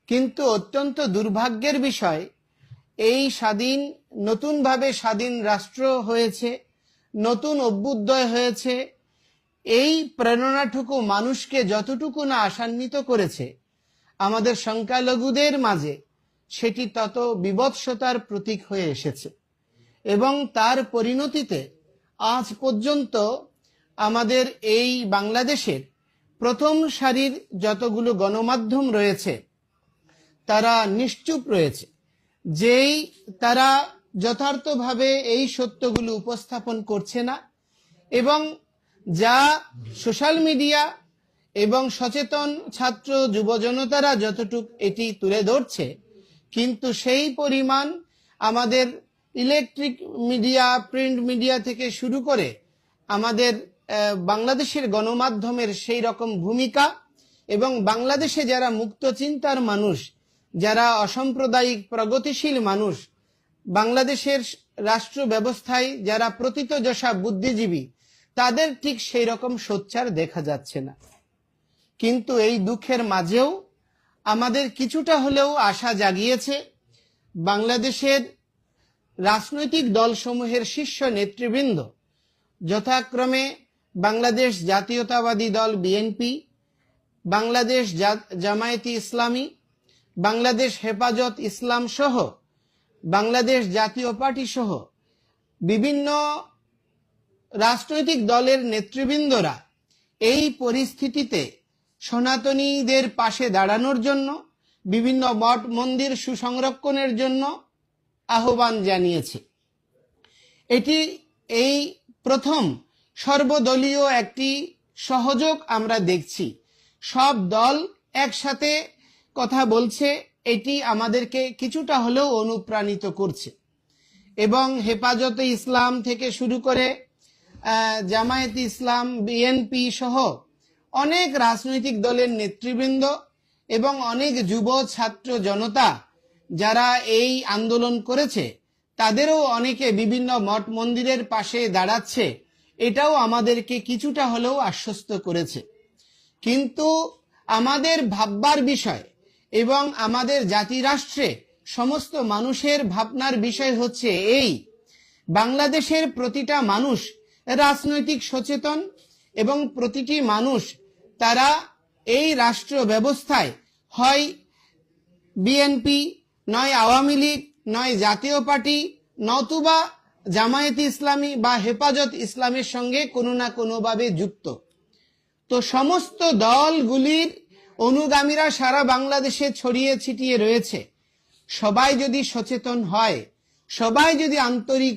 কিন্তু অত্যন্ত দুর্ভাগ্যের বিষয়, এই নতুনভাবে স্বাধীন রাষ্ট্র হয়েছে, নতুন অভ্যুদয় হয়েছে, এই প্রেরণাটুকু মানুষকে যতটুকু না আশান্বিত করেছে আমাদের সংখ্যালঘুদের মাঝে, সেটি তত বিভৎসতার প্রতীক হয়ে এসেছে। এবং তার পরিণতিতে আজ পর্যন্ত আমাদের এই বাংলাদেশের প্রথম সারির যতগুলো গণমাধ্যম রয়েছে তারা নিশ্চুপ রয়েছে, যেই তারা যথার্থভাবে এই সত্যগুলো উপস্থাপন করছে না। এবং যা সোশ্যাল মিডিয়া এবং সচেতন ছাত্র যুব জনতারা যতটুকু এটি তুলে ধরছে, কিন্তু সেই পরিমাণ আমাদের ইলেকট্রিক মিডিয়া, প্রিন্ট মিডিয়া থেকে শুরু করে আমাদের বাংলাদেশের গণমাধ্যমের সেই রকম ভূমিকা, এবং বাংলাদেশে যারা মুক্ত চিন্তার মানুষ, যারা অসাম্প্রদায়িক প্রগতিশীল মানুষ, বাংলাদেশের রাষ্ট্র ব্যবস্থায় যারা প্রথিতযশা বুদ্ধিজীবী, তাদের ঠিক সেই রকম সোচ্চার দেখা যাচ্ছে না। কিন্তু এই দুঃখের মাঝেও আমাদের কিছুটা হলেও আশা জাগিয়েছে বাংলাদেশের রাজনৈতিক দলসমূহের শীর্ষ নেতৃবৃন্দ, যথাক্রমে বাংলাদেশ জাতীয়তাবাদী দল বিএনপি, বাংলাদেশ জামায়াতে ইসলামী, বাংলাদেশ হেফাজত ইসলাম সহ বাংলাদেশ জাতীয় পার্টি সহ বিভিন্ন রাজনৈতিক দলের নেতৃবৃন্দরা এই পরিস্থিতিতে সনাতনীদের পাশে দাঁড়ানোর জন্য, বিভিন্ন মঠ মন্দির সুসংরক্ষণের জন্য আহ্বান জানিয়েছে। এটি এই প্রথম সর্বদলীয় একটি সহযোগ আমরা দেখছি, সব দল একসাথে কথা বলছে, এটি আমাদেরকে কিছুটা হলেও অনুপ্রাণিত করছে। এবং হেফাজতে ইসলাম থেকে শুরু করে জামায়াতে ইসলাম, বিএনপি সহ অনেক রাজনৈতিক দলের নেতৃবৃন্দ এবং অনেক যুব ছাত্র জনতা যারা এই আন্দোলন করেছে, তাদেরও অনেকে বিভিন্ন মঠ মন্দিরের পাশে দাঁড়াচ্ছে, এটাও আমাদেরকে কিছুটা হলেও আশ্বস্ত করেছে। কিন্তু আমাদের ভাববার বিষয় এবং আমাদের জাতিরাষ্ট্রে সমস্ত মানুষের ভাবনার বিষয় হচ্ছে এই, বাংলাদেশের প্রতিটা মানুষ রাজনৈতিক সচেতন, এবং প্রতিটি মানুষ তারা এই রাষ্ট্র ব্যবস্থায় হয় বিএনপি, নয় আওয়ামী লীগ, নয় জাতীয় পার্টি, নতুবা জামায়াতে ইসলামী বা হেফাজত ইসলামের সঙ্গে কোনো না কোনোভাবে যুক্ত। তো সমস্ত দলগুলির অনুগামীরা সারা বাংলাদেশে ছড়িয়ে ছিটিয়ে রয়েছে। সবাই যদি সচেতন হয়, সবাই যদি আন্তরিক